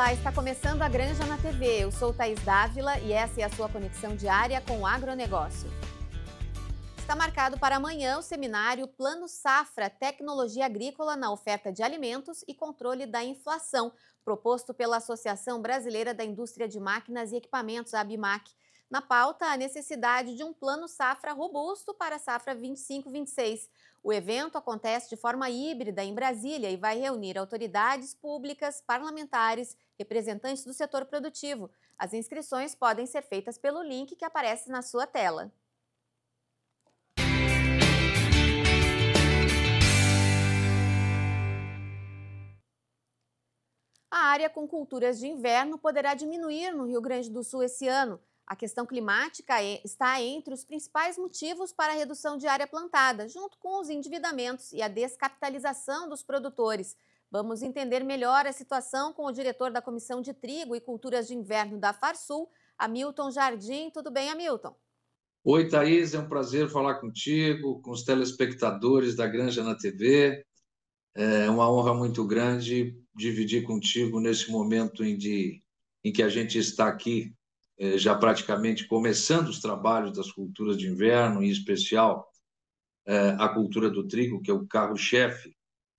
Olá, está começando a Granja na TV. Eu sou Thaís Dávila e essa é a sua conexão diária com o agronegócio. Está marcado para amanhã o seminário Plano Safra, Tecnologia Agrícola na Oferta de Alimentos e Controle da Inflação, proposto pela Associação Brasileira da Indústria de Máquinas e Equipamentos, a ABMAQ. Na pauta, a necessidade de um plano safra robusto para a safra 25-26. O evento acontece de forma híbrida em Brasília e vai reunir autoridades públicas, parlamentares, representantes do setor produtivo. As inscrições podem ser feitas pelo link que aparece na sua tela. A área com culturas de inverno poderá diminuir no Rio Grande do Sul esse ano. A questão climática está entre os principais motivos para a redução de área plantada, junto com os endividamentos e a descapitalização dos produtores. Vamos entender melhor a situação com o diretor da Comissão de Trigo e Culturas de Inverno da Farsul, Hamilton Jardim. Tudo bem, Hamilton? Oi, Thaís, é um prazer falar contigo, com os telespectadores da Granja na TV. É uma honra muito grande dividir contigo nesse momento em que a gente está aqui, já praticamente começando os trabalhos das culturas de inverno, em especial a cultura do trigo, que é o carro-chefe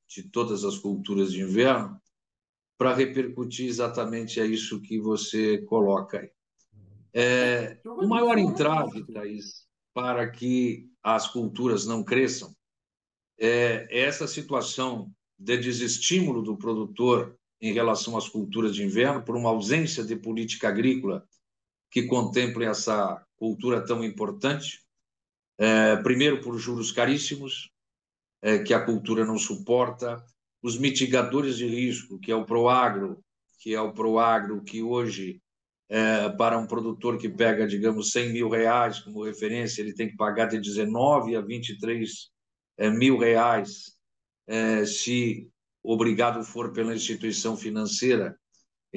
de todas as culturas de inverno, para repercutir exatamente a isso que você coloca aí. O maior entrave, Thaís, para que as culturas não cresçam é essa situação de desestímulo do produtor em relação às culturas de inverno por uma ausência de política agrícola que contemple essa cultura tão importante. Primeiro, por juros caríssimos, que a cultura não suporta, os mitigadores de risco, que é o Proagro, que hoje, para um produtor que pega, digamos, R$100 mil como referência, ele tem que pagar de 19 a 23 mil reais, se obrigado for pela instituição financeira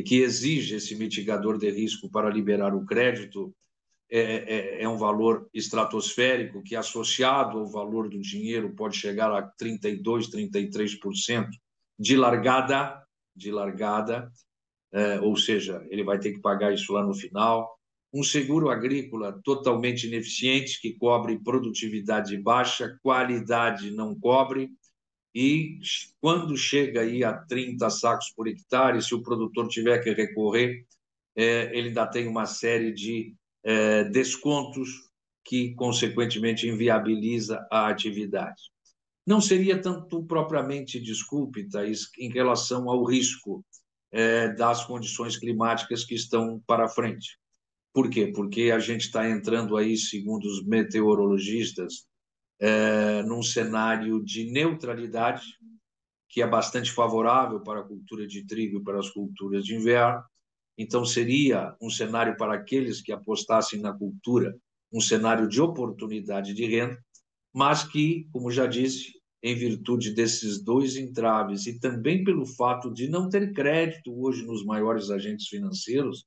que exige esse mitigador de risco para liberar o crédito. É um valor estratosférico que, associado ao valor do dinheiro, pode chegar a 32%, 33% de largada, ou seja, ele vai ter que pagar isso lá no final. Um seguro agrícola totalmente ineficiente, que cobre produtividade baixa, qualidade não cobre, e quando chega aí a 30 sacos por hectare, se o produtor tiver que recorrer, ele ainda tem uma série de descontos que, consequentemente, inviabiliza a atividade. Não seria tanto propriamente, desculpe, Thaís, em relação ao risco das condições climáticas que estão para frente. Por quê? Porque a gente está entrando aí, segundo os meteorologistas, num cenário de neutralidade, que é bastante favorável para a cultura de trigo e para as culturas de inverno. Então, seria um cenário para aqueles que apostassem na cultura, um cenário de oportunidade de renda, mas que, como já disse, em virtude desses dois entraves e também pelo fato de não ter crédito hoje nos maiores agentes financeiros,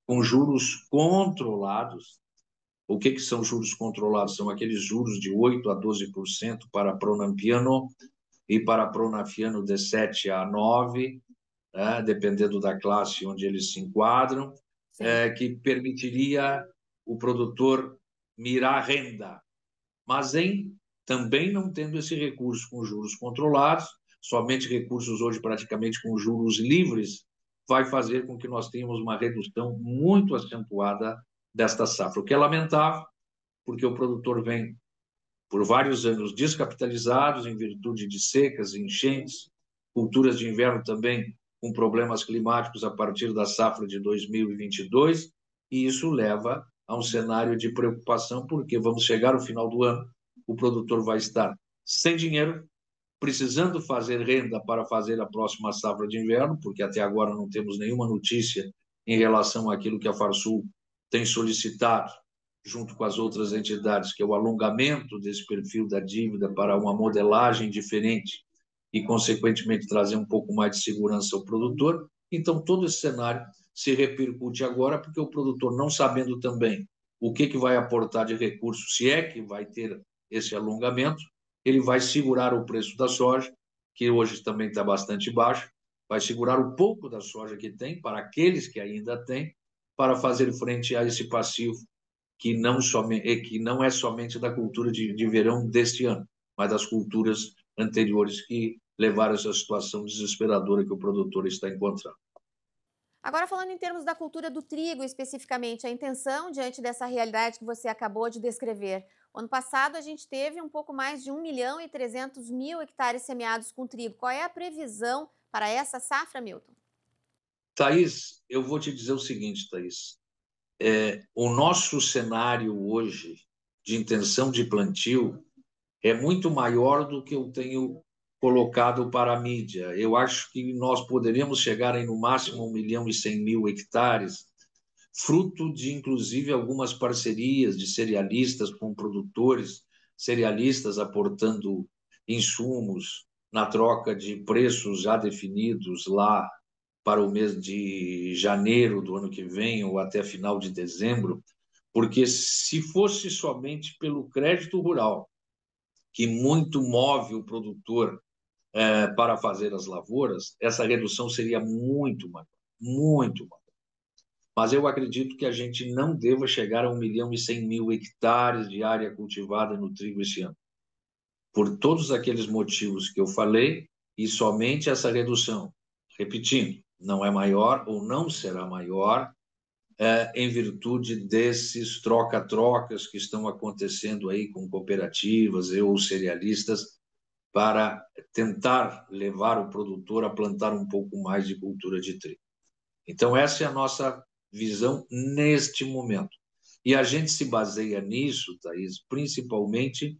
com juros controlados. O que são juros controlados? São aqueles juros de 8% a 12% para Pronampiano e para Pronafiano de 7% a 9%, dependendo da classe onde eles se enquadram, que permitiria o produtor mirar renda, mas também não tendo esse recurso com juros controlados, somente recursos hoje praticamente com juros livres, vai fazer com que nós tenhamos uma redução muito acentuada desta safra, o que é lamentável, porque o produtor vem por vários anos descapitalizados em virtude de secas e enchentes, culturas de inverno também com problemas climáticos a partir da safra de 2022, e isso leva a um cenário de preocupação, porque vamos chegar ao final do ano, o produtor vai estar sem dinheiro, precisando fazer renda para fazer a próxima safra de inverno, porque até agora não temos nenhuma notícia em relação àquilo que a Farsul tem solicitado, junto com as outras entidades, que é o alongamento desse perfil da dívida para uma modelagem diferente e, consequentemente, trazer um pouco mais de segurança ao produtor. Então, todo esse cenário se repercute agora, porque o produtor, não sabendo também o que vai aportar de recurso, se é que vai ter esse alongamento, ele vai segurar o preço da soja, que hoje também está bastante baixo, vai segurar o pouco da soja que tem, para aqueles que ainda têm, para fazer frente a esse passivo que não é somente da cultura de verão deste ano, mas das culturas anteriores que levaram a essa situação desesperadora que o produtor está encontrando. Agora, falando em termos da cultura do trigo especificamente, a intenção diante dessa realidade que você acabou de descrever. Ano passado, a gente teve um pouco mais de 1.300.000 hectares semeados com trigo. Qual é a previsão para essa safra, Milton? Thaís, eu vou te dizer o seguinte, Thaís. O nosso cenário hoje de intenção de plantio é muito maior do que eu tenho colocado para a mídia. Eu acho que nós poderíamos chegar em, no máximo, 1.100.000 hectares, fruto de, inclusive, algumas parcerias de cerealistas com produtores, cerealistas aportando insumos na troca de preços já definidos lá para o mês de janeiro do ano que vem ou até final de dezembro, porque se fosse somente pelo crédito rural, que muito move o produtor para fazer as lavouras, essa redução seria muito maior, muito maior. Mas eu acredito que a gente não deva chegar a 1.100.000 hectares de área cultivada no trigo esse ano, por todos aqueles motivos que eu falei, e somente essa redução, repetindo, não é maior ou não será maior em virtude desses troca-trocas que estão acontecendo aí com cooperativas ou cerealistas para tentar levar o produtor a plantar um pouco mais de cultura de trigo. Então, essa é a nossa visão neste momento. E a gente se baseia nisso, Thaís, principalmente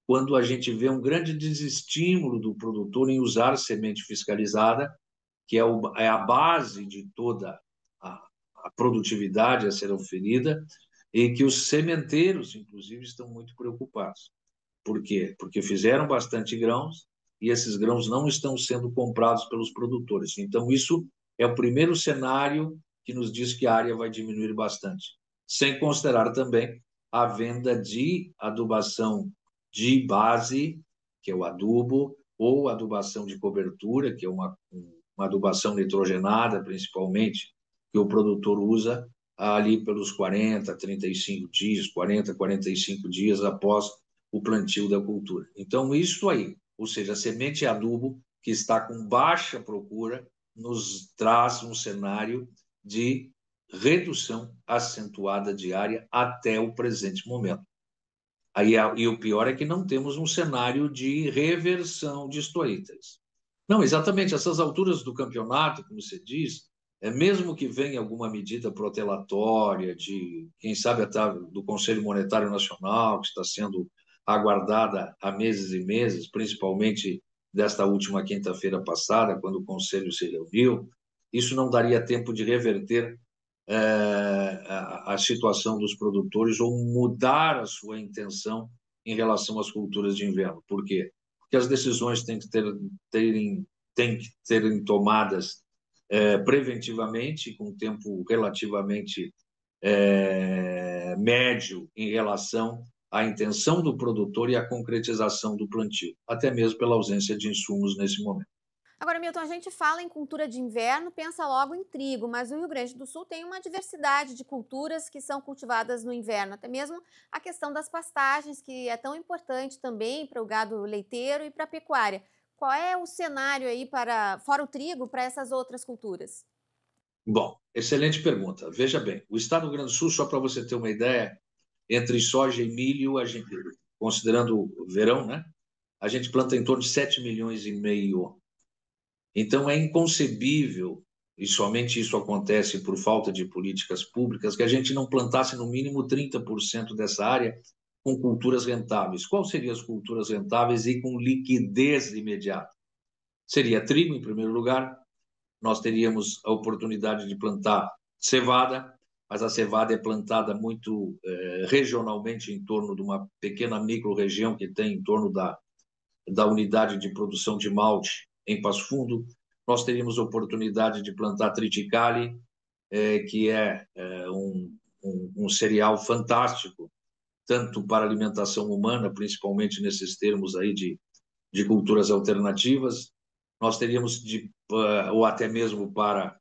quando a gente vê um grande desestímulo do produtor em usar semente fiscalizada, que é a base de toda a produtividade a ser oferida, e que os sementeiros, inclusive, estão muito preocupados. Por quê? Porque fizeram bastante grãos e esses grãos não estão sendo comprados pelos produtores. Então, isso é o primeiro cenário que nos diz que a área vai diminuir bastante. Sem considerar também a venda de adubação de base, que é o adubo, ou adubação de cobertura, que é uma adubação nitrogenada, principalmente, que o produtor usa ali pelos 40, 35 dias, 40, 45 dias após o plantio da cultura. Então, isso aí, ou seja, a semente adubo, que está com baixa procura, nos traz um cenário de redução acentuada de área até o presente momento. Aí, e o pior é que não temos um cenário de reversão disto aí. Não, exatamente, essas alturas do campeonato, como você diz, mesmo que venha alguma medida protelatória, de, quem sabe até do Conselho Monetário Nacional, que está sendo aguardada há meses e meses, principalmente desta última quinta-feira passada, quando o Conselho se reuniu, isso não daria tempo de reverter a situação dos produtores ou mudar a sua intenção em relação às culturas de inverno. Por quê? Porque as decisões têm que serem tomadas preventivamente, com tempo relativamente médio em relação à intenção do produtor e à concretização do plantio, até mesmo pela ausência de insumos nesse momento. Agora, Milton, a gente fala em cultura de inverno, pensa logo em trigo, mas o Rio Grande do Sul tem uma diversidade de culturas que são cultivadas no inverno, até mesmo a questão das pastagens, que é tão importante também para o gado leiteiro e para a pecuária. Qual é o cenário aí para, fora o trigo, para essas outras culturas? Bom, excelente pergunta. Veja bem, o estado do Rio Grande do Sul, só para você ter uma ideia, entre soja e milho, a gente, considerando o verão, né, a gente planta em torno de 7,5 milhões. Então, é inconcebível, e somente isso acontece por falta de políticas públicas, que a gente não plantasse no mínimo 30% dessa área com culturas rentáveis. Quais seriam as culturas rentáveis e com liquidez imediata? Seria trigo, em primeiro lugar. Nós teríamos a oportunidade de plantar cevada, mas a cevada é plantada muito regionalmente em torno de uma pequena micro-região que tem em torno da unidade de produção de malte em Passo Fundo. Nós teríamos a oportunidade de plantar triticale, que é um cereal fantástico, tanto para alimentação humana, principalmente nesses termos aí de culturas alternativas, nós teríamos ou até mesmo para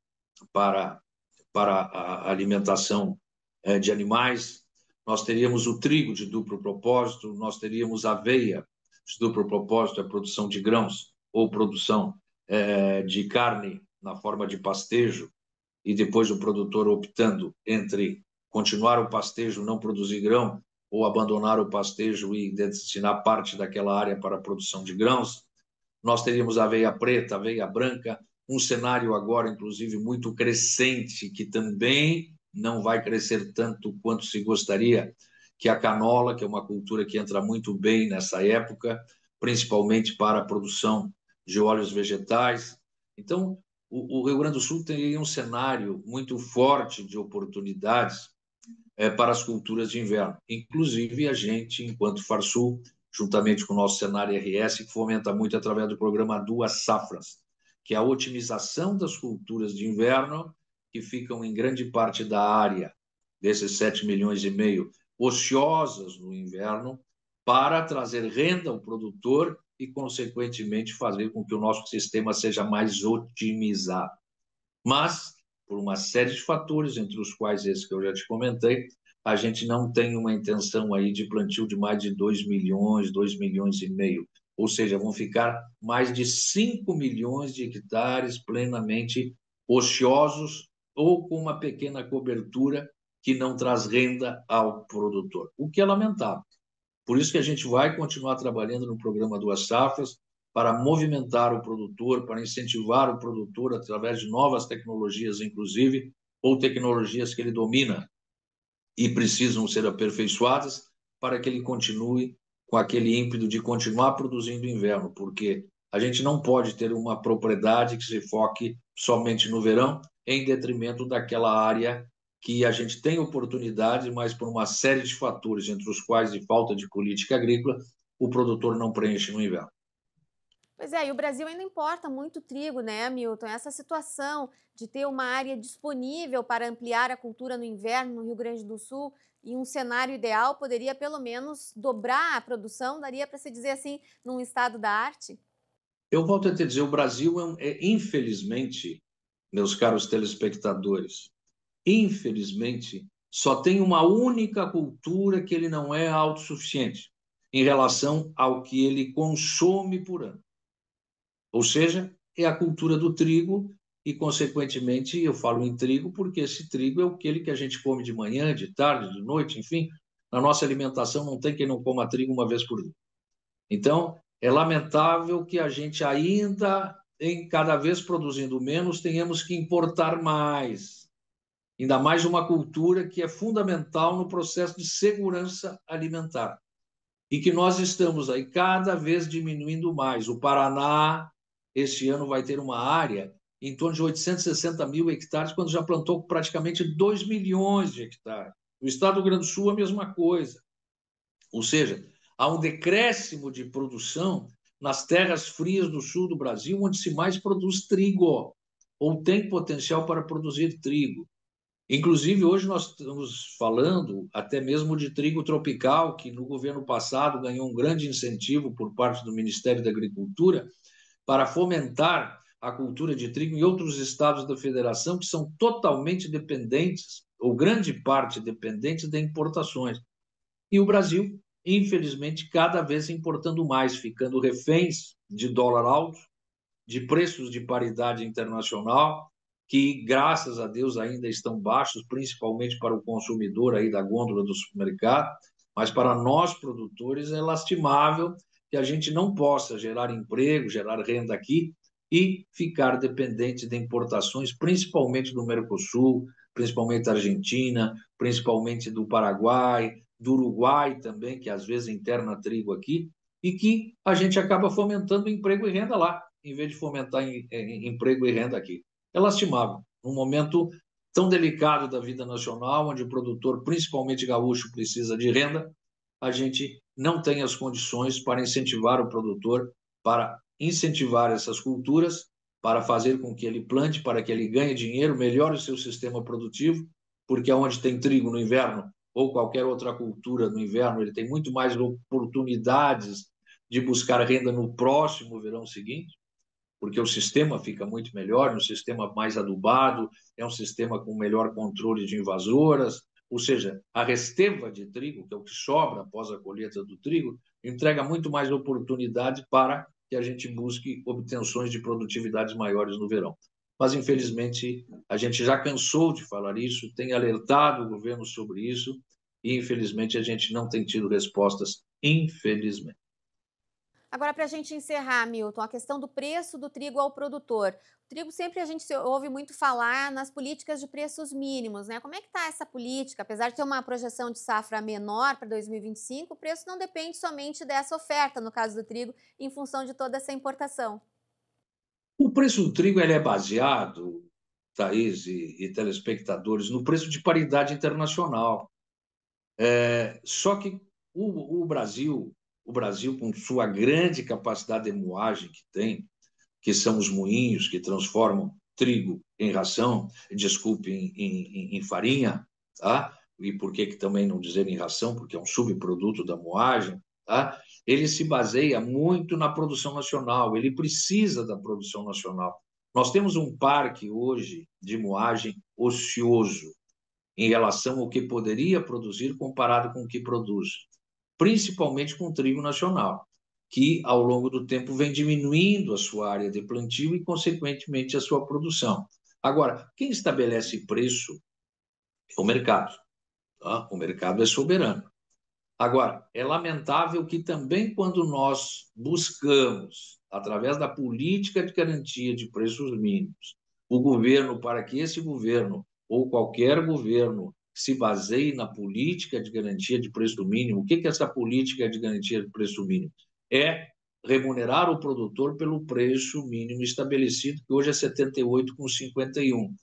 a alimentação de animais, nós teríamos o trigo de duplo propósito, nós teríamos a aveia de duplo propósito, a produção de grãos ou produção de carne na forma de pastejo, e depois o produtor optando entre continuar o pastejo, não produzir grão, ou abandonar o pastejo e destinar parte daquela área para a produção de grãos. Nós teríamos aveia preta, aveia branca, um cenário agora, inclusive, muito crescente, que também não vai crescer tanto quanto se gostaria, que é a canola, que é uma cultura que entra muito bem nessa época, principalmente para a produção de óleos vegetais. Então, o Rio Grande do Sul tem um cenário muito forte de oportunidades para as culturas de inverno. Inclusive, a gente, enquanto Farsul, juntamente com o nosso cenário RS, que fomenta muito através do programa Duas Safras, que é a otimização das culturas de inverno, que ficam em grande parte da área desses 7,5 milhões ociosas no inverno, para trazer renda ao produtor e, consequentemente, fazer com que o nosso sistema seja mais otimizado. Mas, por uma série de fatores, entre os quais esse que eu já te comentei, a gente não tem uma intenção aí de plantio de mais de 2 milhões, 2,5 milhões. Ou seja, vão ficar mais de 5 milhões de hectares plenamente ociosos ou com uma pequena cobertura que não traz renda ao produtor, o que é lamentável. Por isso que a gente vai continuar trabalhando no programa Duas Safras, para movimentar o produtor, para incentivar o produtor através de novas tecnologias, inclusive, ou tecnologias que ele domina e precisam ser aperfeiçoadas, para que ele continue com aquele ímpeto de continuar produzindo inverno, porque a gente não pode ter uma propriedade que se foque somente no verão, em detrimento daquela área que a gente tem oportunidade, mas por uma série de fatores, entre os quais de falta de política agrícola, o produtor não preenche no inverno. Pois é, e o Brasil ainda importa muito trigo, né, Milton? Essa situação de ter uma área disponível para ampliar a cultura no inverno no Rio Grande do Sul, em um cenário ideal, poderia pelo menos dobrar a produção, daria para se dizer assim, num estado da arte? Eu volto a te dizer, o Brasil infelizmente, meus caros telespectadores, infelizmente, só tem uma única cultura que ele não é autossuficiente em relação ao que ele consome por ano. Ou seja, é a cultura do trigo e, consequentemente, eu falo em trigo porque esse trigo é aquele que a gente come de manhã, de tarde, de noite, enfim. Na nossa alimentação não tem quem não coma trigo uma vez por dia. Então, é lamentável que a gente ainda, em cada vez produzindo menos, tenhamos que importar mais. Ainda mais uma cultura que é fundamental no processo de segurança alimentar. E que nós estamos aí cada vez diminuindo mais. O Paraná, este ano, vai ter uma área em torno de 860 mil hectares, quando já plantou praticamente 2 milhões de hectares. O estado do Rio Grande do Sul, a mesma coisa. Ou seja, há um decréscimo de produção nas terras frias do sul do Brasil, onde se mais produz trigo, ou tem potencial para produzir trigo. Inclusive, hoje nós estamos falando até mesmo de trigo tropical, que no governo passado ganhou um grande incentivo por parte do Ministério da Agricultura para fomentar a cultura de trigo em outros estados da federação que são totalmente dependentes, ou grande parte dependentes de importações. E o Brasil, infelizmente, cada vez importando mais, ficando reféns de dólar alto, de preços de paridade internacional, que, graças a Deus, ainda estão baixos, principalmente para o consumidor aí da gôndola do supermercado, mas para nós, produtores, é lastimável que a gente não possa gerar emprego, gerar renda aqui e ficar dependente de importações, principalmente do Mercosul, principalmente da Argentina, principalmente do Paraguai, do Uruguai também, que às vezes interna trigo aqui, e que a gente acaba fomentando emprego e renda lá, em vez de fomentar emprego e renda aqui. É lastimável. Num momento tão delicado da vida nacional, onde o produtor, principalmente gaúcho, precisa de renda, a gente não tem as condições para incentivar o produtor, para incentivar essas culturas, para fazer com que ele plante, para que ele ganhe dinheiro, melhore o seu sistema produtivo, porque onde tem trigo no inverno, ou qualquer outra cultura no inverno, ele tem muito mais oportunidades de buscar renda no próximo verão seguinte. porque o sistema fica muito melhor, é um sistema mais adubado, é um sistema com melhor controle de invasoras, ou seja, a resteva de trigo, que é o que sobra após a colheita do trigo, entrega muito mais oportunidade para que a gente busque obtenções de produtividades maiores no verão. Mas, infelizmente, a gente já cansou de falar isso, tem alertado o governo sobre isso, e, infelizmente, a gente não tem tido respostas, infelizmente. Agora, para a gente encerrar, Milton, a questão do preço do trigo ao produtor. O trigo sempre a gente ouve muito falar nas políticas de preços mínimos, né? Como é que está essa política? Apesar de ter uma projeção de safra menor para 2025, o preço não depende somente dessa oferta, no caso do trigo, em função de toda essa importação. O preço do trigo ele é baseado, Thaís e telespectadores, no preço de paridade internacional. Só que o Brasil, com sua grande capacidade de moagem que tem, que são os moinhos que transformam trigo em ração, desculpe, em farinha, tá? E por que também não dizer em ração? Porque é um subproduto da moagem, tá? Ele se baseia muito na produção nacional, ele precisa da produção nacional. Nós temos um parque hoje de moagem ocioso em relação ao que poderia produzir comparado com o que produz, principalmente com o trigo nacional, que ao longo do tempo vem diminuindo a sua área de plantio e, consequentemente, a sua produção. Agora, quem estabelece preço é o mercado. Tá? O mercado é soberano. Agora, é lamentável que também quando nós buscamos, através da política de garantia de preços mínimos, o governo, para que esse governo ou qualquer governo se baseie na política de garantia de preço mínimo, o que é essa política de garantia de preço mínimo? É remunerar o produtor pelo preço mínimo estabelecido, que hoje é R$ 78,51.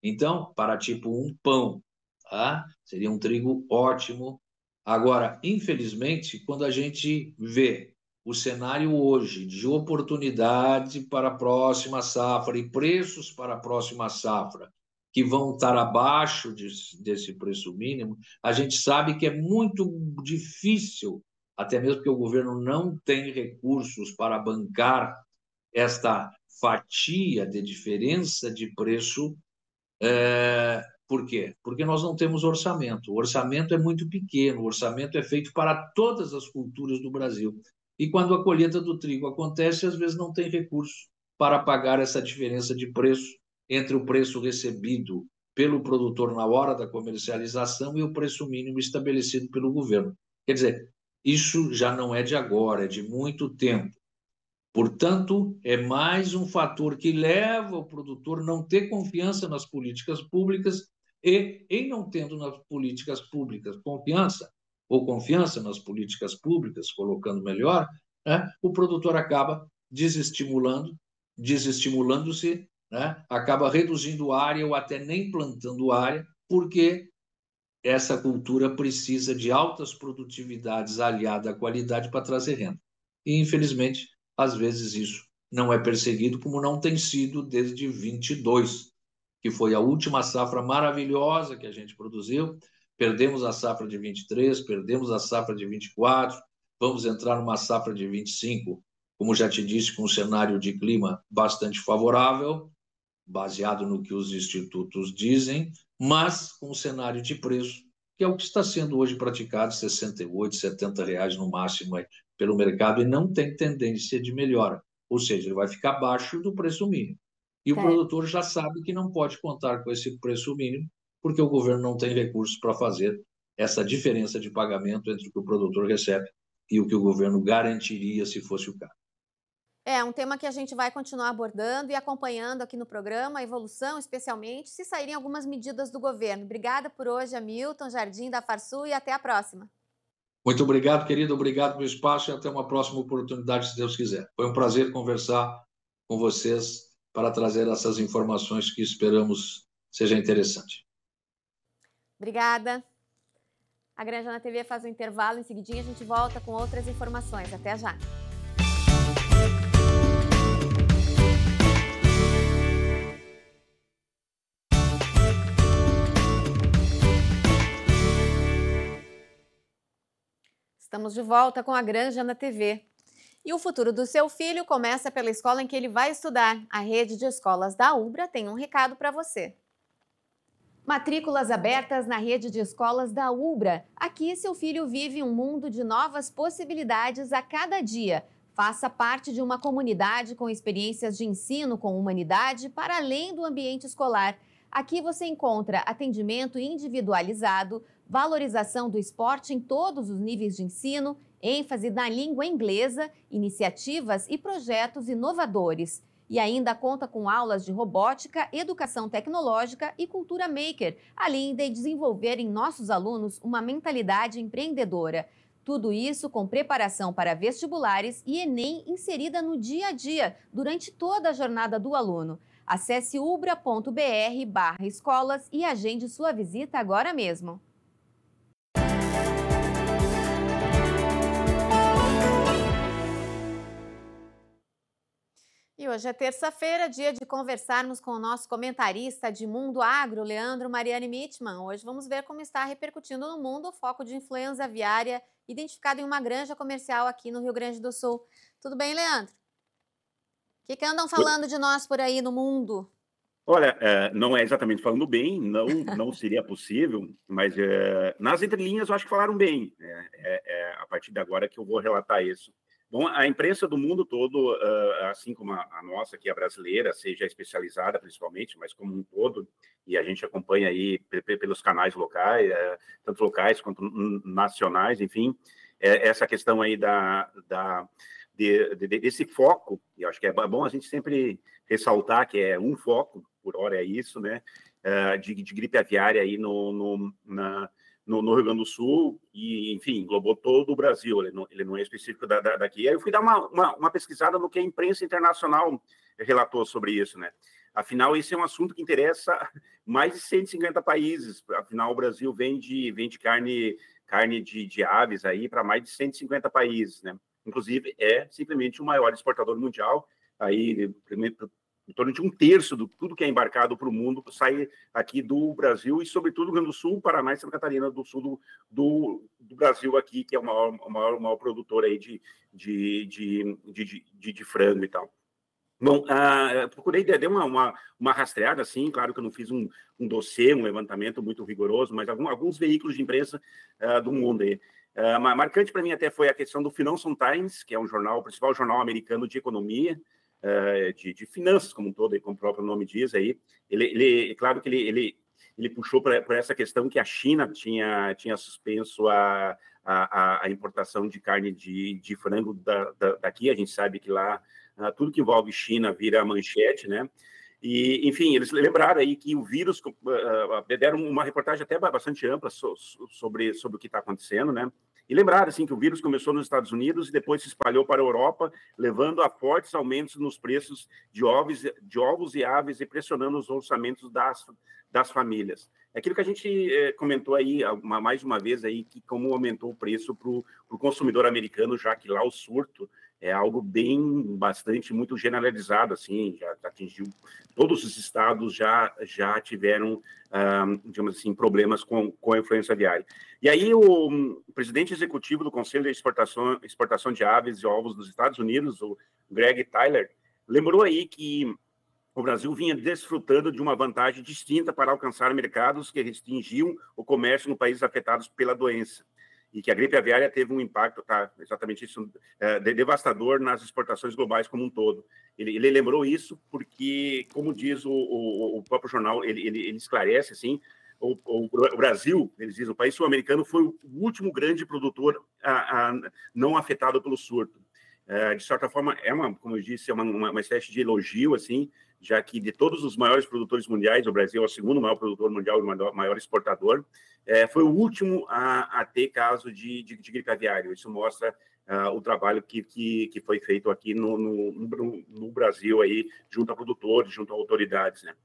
Então, para tipo um pão, tá? Seria um trigo ótimo. Agora, infelizmente, quando a gente vê o cenário hoje de oportunidade para a próxima safra e preços para a próxima safra que vão estar abaixo desse preço mínimo, a gente sabe que é muito difícil, até mesmo porque o governo não tem recursos para bancar esta fatia de diferença de preço. Por quê? Porque nós não temos orçamento. O orçamento é muito pequeno, o orçamento é feito para todas as culturas do Brasil. E quando a colheita do trigo acontece, às vezes não tem recursos para pagar essa diferença de preço entre o preço recebido pelo produtor na hora da comercialização e o preço mínimo estabelecido pelo governo. Quer dizer, isso já não é de agora, é de muito tempo. Portanto, é mais um fator que leva o produtor a não ter confiança nas políticas públicas e, em não tendo nas políticas públicas confiança, ou confiança nas políticas públicas, colocando melhor, né, o produtor acaba desestimulando-se, né, acaba reduzindo área ou até nem plantando área, porque essa cultura precisa de altas produtividades aliada à qualidade para trazer renda. E, infelizmente, às vezes isso não é perseguido, como não tem sido desde 22, que foi a última safra maravilhosa que a gente produziu. Perdemos a safra de 23, perdemos a safra de 24, vamos entrar numa safra de 25, como já te disse, com um cenário de clima bastante favorável, baseado no que os institutos dizem, mas com um cenário de preço, que é o que está sendo hoje praticado, R$ 68, R$ 70 no máximo aí, pelo mercado, e não tem tendência de melhora. Ou seja, ele vai ficar abaixo do preço mínimo. E o produtor já sabe que não pode contar com esse preço mínimo, porque o governo não tem recursos para fazer essa diferença de pagamento entre o que o produtor recebe e o que o governo garantiria se fosse o caso. É um tema que a gente vai continuar abordando e acompanhando aqui no programa, a evolução especialmente, se saírem algumas medidas do governo. Obrigada por hoje, Hamilton Jardim da Farsul, e até a próxima. Muito obrigado, querido. Obrigado pelo espaço e até uma próxima oportunidade, se Deus quiser. Foi um prazer conversar com vocês para trazer essas informações que esperamos seja interessante. Obrigada. A Granja na TV faz um intervalo, em seguidinho a gente volta com outras informações. Até já. Estamos de volta com a Granja na TV. E o futuro do seu filho começa pela escola em que ele vai estudar. A rede de escolas da Ubra tem um recado para você. Matrículas abertas na rede de escolas da Ubra. Aqui, seu filho vive um mundo de novas possibilidades a cada dia. Faça parte de uma comunidade com experiências de ensino com humanidade para além do ambiente escolar. Aqui você encontra atendimento individualizado, valorização do esporte em todos os níveis de ensino, ênfase na língua inglesa, iniciativas e projetos inovadores. E ainda conta com aulas de robótica, educação tecnológica e cultura maker, além de desenvolver em nossos alunos uma mentalidade empreendedora. Tudo isso com preparação para vestibulares e Enem inserida no dia a dia, durante toda a jornada do aluno. Acesse ubra.br/escolas e agende sua visita agora mesmo. E hoje é terça-feira, dia de conversarmos com o nosso comentarista de Mundo Agro, Leandro Mariani Mitman. Hoje vamos ver como está repercutindo no mundo o foco de influenza aviária identificado em uma granja comercial aqui no Rio Grande do Sul. Tudo bem, Leandro? O que andam falando de nós por aí no mundo? Olha, não é exatamente falando bem, não seria possível, mas nas entrelinhas eu acho que falaram bem. A partir de agora que eu vou relatar isso. Bom, a imprensa do mundo todo, assim como a nossa, que é brasileira, seja especializada principalmente, mas como um todo, e a gente acompanha aí pelos canais locais, tanto locais quanto nacionais, enfim, essa questão aí desse foco, e eu acho que é bom a gente sempre ressaltar que é um foco, por hora é isso, né, de gripe aviária aí no Rio Grande do Sul, e, enfim, englobou todo o Brasil, ele não é específico daqui. Aí eu fui dar uma pesquisada no que a imprensa internacional relatou sobre isso, né? Afinal, esse é um assunto que interessa mais de 150 países, afinal, o Brasil vende carne de aves aí para mais de 150 países, né? Inclusive, é simplesmente o maior exportador mundial, aí em torno de 1/3 de tudo que é embarcado para o mundo sai aqui do Brasil e, sobretudo, Rio Grande do Sul, Paraná e Santa Catarina do Sul do Brasil aqui, que é o maior produtor aí de frango e tal. Bom, procurei dar uma rastreada, assim, claro que eu não fiz um dossiê, um levantamento muito rigoroso, mas alguns veículos de imprensa do mundo aí. Marcante para mim até foi a questão do Financial Times, que é o principal jornal americano de economia, de finanças como um todo, como o próprio nome diz aí. Claro que ele puxou por essa questão que a China tinha suspenso a importação de carne de frango daqui. A gente sabe que lá tudo que envolve China vira manchete, né? E, enfim, eles lembraram aí que o vírus, deram uma reportagem até bastante ampla sobre o que está acontecendo, né? E lembraram, assim, que o vírus começou nos Estados Unidos e depois se espalhou para a Europa, levando a fortes aumentos nos preços de ovos e aves e pressionando os orçamentos das famílias. É aquilo que a gente comentou aí mais uma vez, aí, que como aumentou o preço para o consumidor americano, já que lá o surto é algo muito generalizado, assim, já atingiu todos os estados, já tiveram, digamos assim, problemas com a influenza aviária. E aí o presidente executivo do Conselho de Exportação de Aves e Ovos dos Estados Unidos, o Greg Tyler, lembrou aí que o Brasil vinha desfrutando de uma vantagem distinta para alcançar mercados que restringiam o comércio no países afetados pela doença, e que a gripe aviária teve um impacto, exatamente isso, devastador nas exportações globais como um todo. Ele lembrou isso porque, como diz o próprio jornal, ele esclarece, assim, o Brasil, eles dizem, o país sul-americano foi o último grande produtor não afetado pelo surto. De certa forma, como eu disse, é uma espécie de elogio, assim, já que de todos os maiores produtores mundiais, o Brasil é o segundo maior produtor mundial e o maior exportador, foi o último a ter caso de gripe aviária. Isso mostra o trabalho que foi feito aqui no Brasil, aí, junto a produtores, junto a autoridades, né?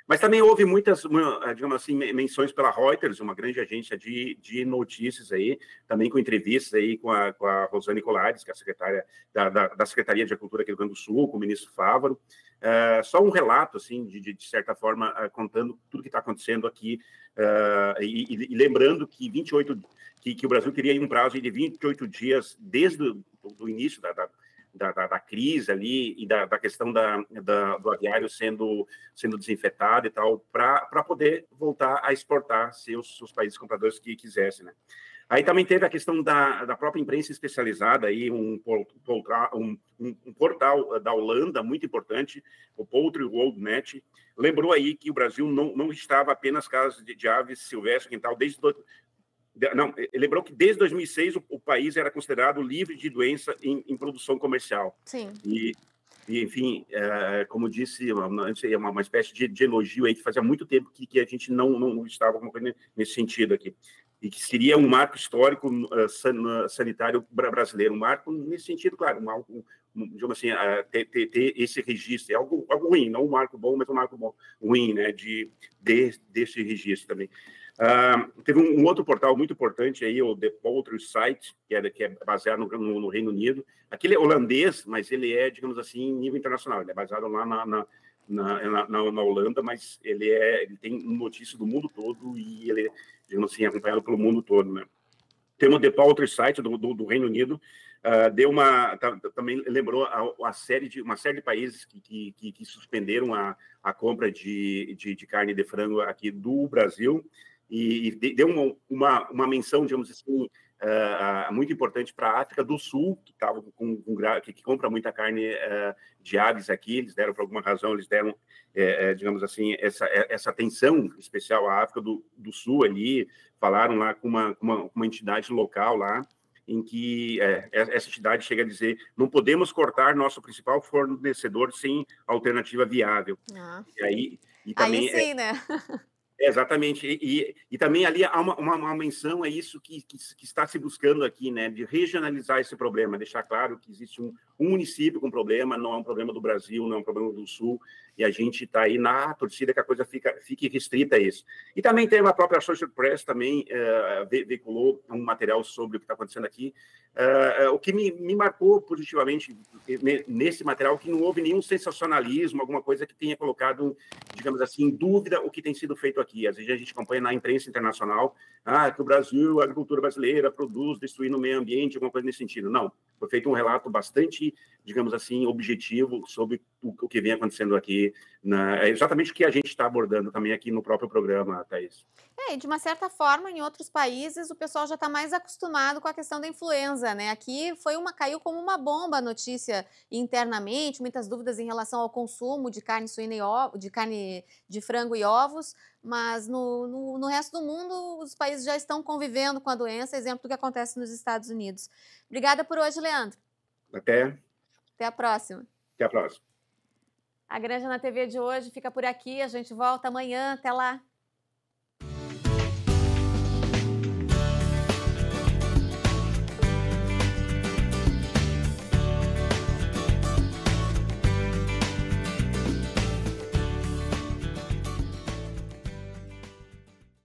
Mas também houve muitas, digamos assim, menções pela Reuters, uma grande agência de notícias aí, também com entrevistas aí com a Rosane Colares, que é a secretária da Secretaria de Agricultura aqui do Rio Grande do Sul, com o ministro Fávaro. Só um relato, assim, de certa forma, contando tudo que está acontecendo aqui, e lembrando que que o Brasil teria um prazo de 28 dias desde o início da crise ali e da questão do aviário sendo desinfetado e tal, para poder voltar a exportar se os países compradores que quisessem, né? Aí também teve a questão da própria imprensa especializada, aí um portal da Holanda muito importante, o Poultry World Net, lembrou aí que o Brasil não estava apenas casos de aves silvestres quintal ele lembrou que desde 2006 o país era considerado livre de doença em produção comercial. Sim. E enfim, como disse, uma espécie de elogio aí que fazia muito tempo que a gente não estava nesse sentido aqui. E que seria um marco histórico sanitário brasileiro, um marco nesse sentido, claro, digamos assim, ter esse registro, é algo ruim, não um marco bom, mas um marco bom, ruim, né, desse registro também. Teve um outro portal muito importante aí, o The Poultry Site, que é baseado no Reino Unido. Aquele é holandês, mas ele é, digamos assim, em nível internacional, ele é baseado lá na Holanda, mas ele tem notícia do mundo todo e ele é, digamos assim, acompanhado pelo mundo todo, né? Temos o The Poultry Site do Reino Unido, também lembrou uma série de países que suspenderam a compra de carne de frango aqui do Brasil e deu uma menção, digamos assim, muito importante para a África do Sul, que compra muita carne de aves aqui. Eles deram, por alguma razão, digamos assim, essa atenção especial à África do Sul ali, falaram lá com uma entidade local lá, em que essa entidade chega a dizer: não podemos cortar nosso principal fornecedor sem alternativa viável. E também, aí sim, né? Exatamente, e também ali há uma menção a isso que está se buscando aqui, né, de regionalizar esse problema, deixar claro que existe um município com problema, não é um problema do Brasil, não é um problema do Sul, e a gente está aí na torcida que a coisa fique restrita a isso. E também tem a própria Associated Press, também veiculou um material sobre o que está acontecendo aqui. O que me marcou positivamente nesse material, que não houve nenhum sensacionalismo, alguma coisa que tenha colocado, digamos assim, em dúvida o que tem sido feito aqui. Às vezes a gente acompanha na imprensa internacional que o Brasil, a agricultura brasileira produz, destruindo o meio ambiente, alguma coisa nesse sentido. Não, foi feito um relato bastante, digamos assim, objetivo sobre o que vem acontecendo aqui, é exatamente o que a gente está abordando também aqui no próprio programa, Thaís. E de uma certa forma, em outros países, o pessoal já está mais acostumado com a questão da influenza, né? Aqui caiu como uma bomba a notícia internamente, muitas dúvidas em relação ao consumo de carne suína de carne de frango e ovos, mas no resto do mundo, os países já estão convivendo com a doença, exemplo do que acontece nos Estados Unidos. Obrigada por hoje, Leandro. Até a próxima. Até a próxima. A Granja na TV de hoje fica por aqui, a gente volta amanhã, até lá.